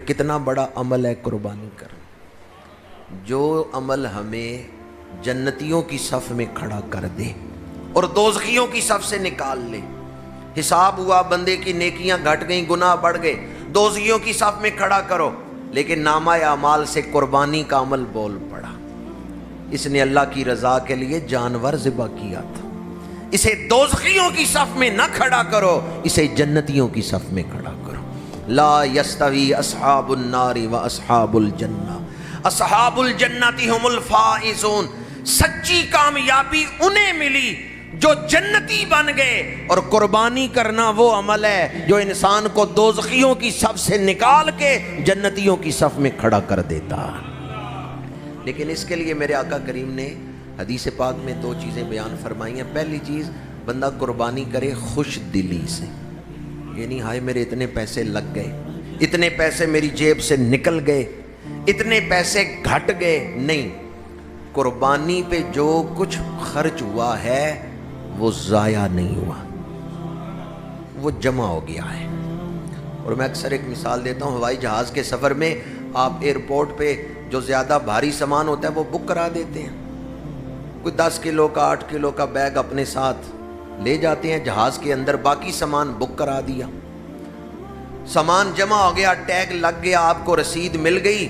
کتنا بڑا عمل ہے قربانی کرنا، جو عمل ہمیں جنتیوں کی صف میں کھڑا کر دے اور دوزخیوں کی صف سے نکال لے۔ حساب ہوا، بندے کی نیکیاں گھٹ گئیں، گناہ بڑھ گئے، دوزخیوں کی صف میں کھڑا کرو، لیکن نامہ اعمال سے قربانی کا عمل بول پڑا۔ اس نے اللہ کی رضا کے لیے جانور ذبح کیا تھا۔ اسے دوزخیوں کی صف میں نہ کھڑا کرو، اسے جنتیوں کی صف میں کھڑا کرو۔ لا یستوی اصحاب النار و اصحاب الجنہ، اصحاب الجنۃ هم الفائزون۔ سچی کامیابی انہیں ملی جو جنتی بن گئے، اور قربانی کرنا وہ عمل ہے جو انسان کو دوزخیوں کی صف سے نکال کے جنتیوں کی صف میں کھڑا کر دیتا۔ لیکن اس کے لیے میرے آقا کریم نے حدیث پاک میں دو چیزیں بیان فرمائی ہیں۔ پہلی چیز، بندہ قربانی کرے خوش دلی سے، یعنی ہائے میرے اتنے پیسے لگ گئے، اتنے پیسے میری جیب سے نکل گئے، اتنے پیسے گھٹ گئے، نہیں، قربانی پہ جو کچھ خرچ ہوا ہے وہ ضائع نہیں ہوا، وہ جمع ہو گیا ہے۔ اور میں اکثر ایک مثال دیتا ہوں، ہوائی جہاز کے سفر میں آپ ایئرپورٹ پہ جو زیادہ بھاری سامان ہوتا ہے وہ بک کرا دیتے ہیں، کوئی 10 کلو کا 8 کلو کا بیگ اپنے ساتھ لے جاتے ہیں جہاز کے اندر، باقی سامان بک کرا دیا، سامان جمع ہو گیا، ٹیگ لگ گیا، آپ کو رسید مل گئی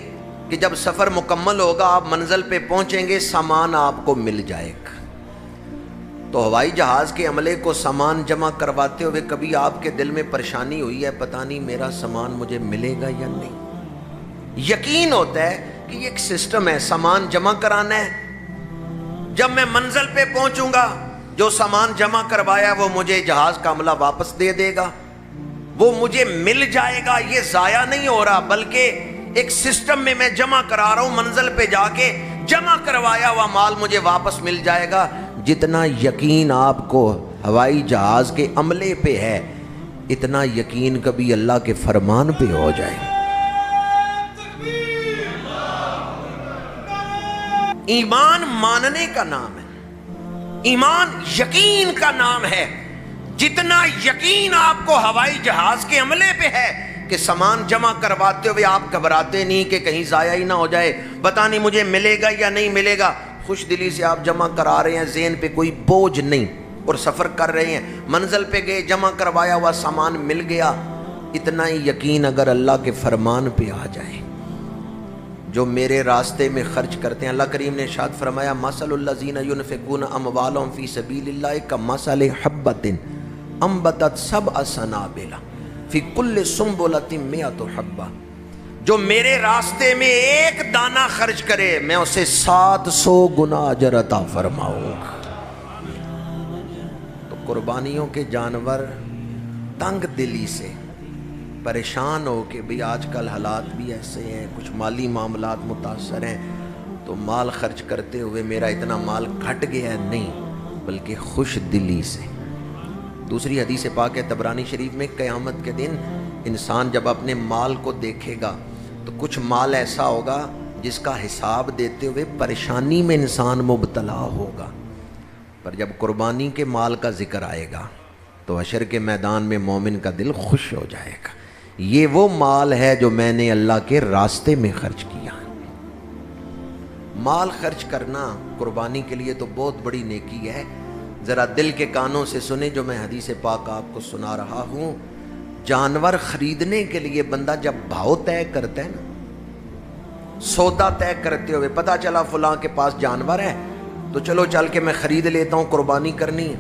کہ جب سفر مکمل ہوگا آپ منزل پہ پہنچیں گے سامان آپ کو مل جائے گا۔ تو ہوائی جہاز کے عملے کو سامان جمع کرواتے ہوئے کبھی آپ کے دل میں پریشانی ہوئی ہے پتہ نہیں میرا سامان مجھے ملے گا یا نہیں؟ یقین ہوتا ہے کہ یہ ایک سسٹم ہے، سامان جمع کرانا ہے، جب میں منزل پہ پہنچوں گا جو سامان جمع کروایا وہ مجھے جہاز کا عملہ واپس دے دے گا، وہ مجھے مل جائے گا، یہ ضائع نہیں ہو رہا بلکہ ایک سسٹم میں جمع کرا رہا ہوں، منزل پہ جا کے جمع کروایا ہوا مال مجھے واپس مل جائے گا۔ جتنا یقین آپ کو ہوائی جہاز کے عملے پہ ہے، اتنا یقین کبھی اللہ کے فرمان پہ ہو جائے۔ ایمان ماننے کا نام ہے، ایمان یقین کا نام ہے۔ جتنا یقین آپ کو ہوائی جہاز کے عملے پہ ہے کہ سامان جمع کرواتے ہوئے آپ گھبراتے نہیں کہ کہیں ضائع ہی نہ ہو جائے، پتہ نہیں مجھے ملے گا یا نہیں ملے گا، خوش دلی سے آپ جمع کرا رہے ہیں، ذہن پہ کوئی بوجھ نہیں، اور سفر کر رہے ہیں، منزل پہ گئے، جمع کروایا ہوا سامان مل گیا۔ اتنا ہی یقین اگر اللہ کے فرمان پہ آ جائے، جو میرے راستے میں خرچ کرتے ہیں، اللہ کریم نے ارشاد فرمایا مثل الذین ينفقون اموالهم فی سبیل اللہ کمثل حبۃ انبتت سبع سنابل فی کل سنبلۃ مئۃ حبۃ، جو میرے راستے میں ایک دانہ خرچ کرے میں اسے 700 گنا اجر عطا فرماؤں گا۔ تو قربانیوں کے جانور تنگ دلی سے پریشان ہو کہ بھی آج کل حالات بھی ایسے ہیں، کچھ مالی معاملات متاثر ہیں، تو مال خرچ کرتے ہوئے میرا اتنا مال گھٹ گیا ہے، نہیں، بلکہ خوش دلی سے۔ دوسری حدیث پاک ہے طبرانی شریف میں، قیامت کے دن انسان جب اپنے مال کو دیکھے گا تو کچھ مال ایسا ہوگا جس کا حساب دیتے ہوئے پریشانی میں انسان مبتلا ہوگا، پر جب قربانی کے مال کا ذکر آئے گا تو حشر کے میدان میں مومن کا دل خوش ہو جائے گا، یہ وہ مال ہے جو میں نے اللہ کے راستے میں خرچ کیا۔ مال خرچ کرنا قربانی کے لیے تو بہت بڑی نیکی ہے۔ ذرا دل کے کانوں سے سنیں جو میں حدیث پاک آپ کو سنا رہا ہوں۔ جانور خریدنے کے لیے بندہ جب بھاؤ طے کرتا ہے نا، سودا طے کرتے ہوئے پتہ چلا فلاں کے پاس جانور ہے تو چلو چل کے میں خرید لیتا ہوں، قربانی کرنی ہے،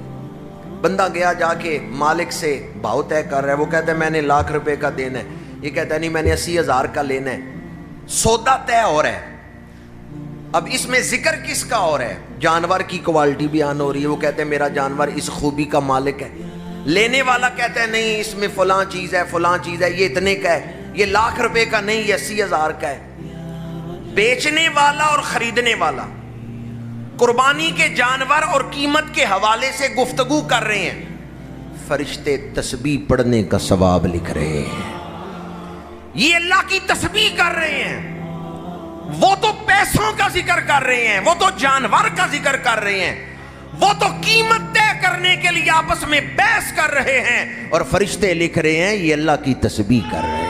بندہ گیا جا کے مالک سے بھاؤ طے کر رہا ہے، وہ کہتا ہے میں نے 1,00,000 روپے کا دینا ہے، یہ کہتا ہے نہیں میں نے 80,000 کا لینا ہے، سودا طے ہو رہا ہے۔ اب اس میں ذکر کس کا ہو رہا ہے؟ جانور کی کوالٹی بیان ہو رہی ہے، وہ کہتے ہیں میرا جانور اس خوبی کا مالک ہے، لینے والا کہتا ہے نہیں اس میں فلاں چیز ہے، فلاں چیز ہے، یہ اتنے کا ہے، یہ 1,00,000 روپے کا نہیں، یہ 80,000 کا ہے۔ بیچنے والا اور خریدنے والا قربانی کے جانور اور قیمت کے حوالے سے گفتگو کر رہے ہیں، فرشتے تسبیح پڑھنے کا ثواب لکھ رہے ہیں، یہ اللہ کی تسبیح کر رہے ہیں، وہ تو پیسوں کا ذکر کر رہے ہیں، وہ تو جانور کا ذکر کر رہے ہیں، وہ تو قیمت طے کرنے کے لیے آپس میں بحث کر رہے ہیں، اور فرشتے لکھ رہے ہیں یہ اللہ کی تسبیح کر رہے ہیں۔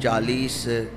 40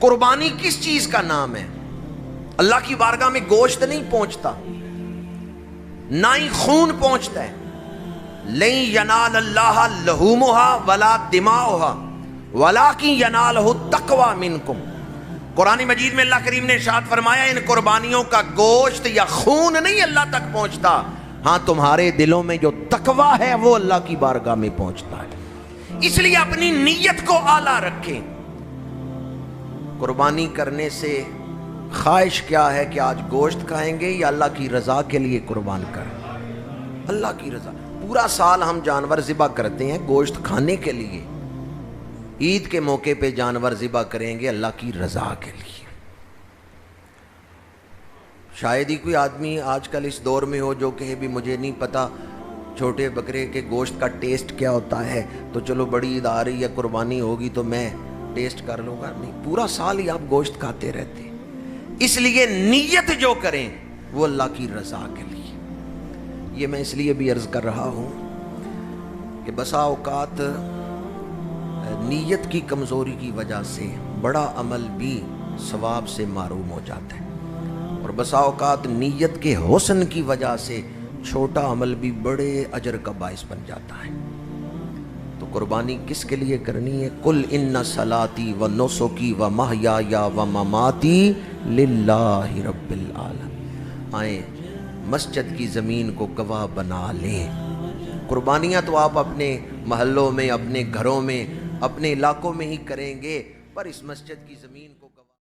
قربانی کس چیز کا نام ہے؟ اللہ کی بارگاہ میں گوشت نہیں پہنچتا، نہ ہی خون پہنچتا ہے. لن ینال اللہ لحومها ولا دماؤها ولکن ینالہ التقوی منکم. قرآن مجید میں اللہ کریم نے ارشاد فرمایا ان قربانیوں کا گوشت یا خون نہیں اللہ تک پہنچتا، ہاں تمہارے دلوں میں جو تقوی ہے وہ اللہ کی بارگاہ میں پہنچتا ہے. اس لیے اپنی نیت کو اعلیٰ رکھیں. قربانی کرنے سے خواہش کیا ہے کہ آج گوشت کھائیں گے یا اللہ کی رضا کے لیے قربان کریں؟ اللہ کی رضا. پورا سال ہم جانور ذبح کرتے ہیں گوشت کھانے کے لیے، عید کے موقع پہ جانور ذبح کریں گے اللہ کی رضا کے لیے. شاید ہی کوئی آدمی آج کل اس دور میں ہو جو کہے بھی مجھے نہیں پتا چھوٹے بکرے کے گوشت کا ٹیسٹ کیا ہوتا ہے، تو چلو بڑی عید آ رہی ہے قربانی ہوگی تو میں ٹیسٹ کر لوں گا. نہیں، پورا سال ہی آپ گوشت کھاتے رہتے. اس لیے نیت جو کریں وہ اللہ کی رضا کے لیے. یہ میں اس لیے بھی عرض کر رہا ہوں کہ بسا اوقات نیت کی کمزوری کی وجہ سے بڑا عمل بھی ثواب سے محروم ہو جاتا ہے، اور بسا اوقات نیت کے حسن کی وجہ سے چھوٹا عمل بھی بڑے اجر کا باعث بن جاتا ہے. تو قربانی کس کے لیے کرنی ہے؟ قل ان صلاتی و نسکی و محیایا و مماتی للہ رب العالمین. آئیں مسجد کی زمین کو گواہ بنا لیں. قربانیاں تو آپ اپنے محلوں میں، اپنے گھروں میں، اپنے علاقوں میں ہی کریں گے، پر اس مسجد کی زمین کو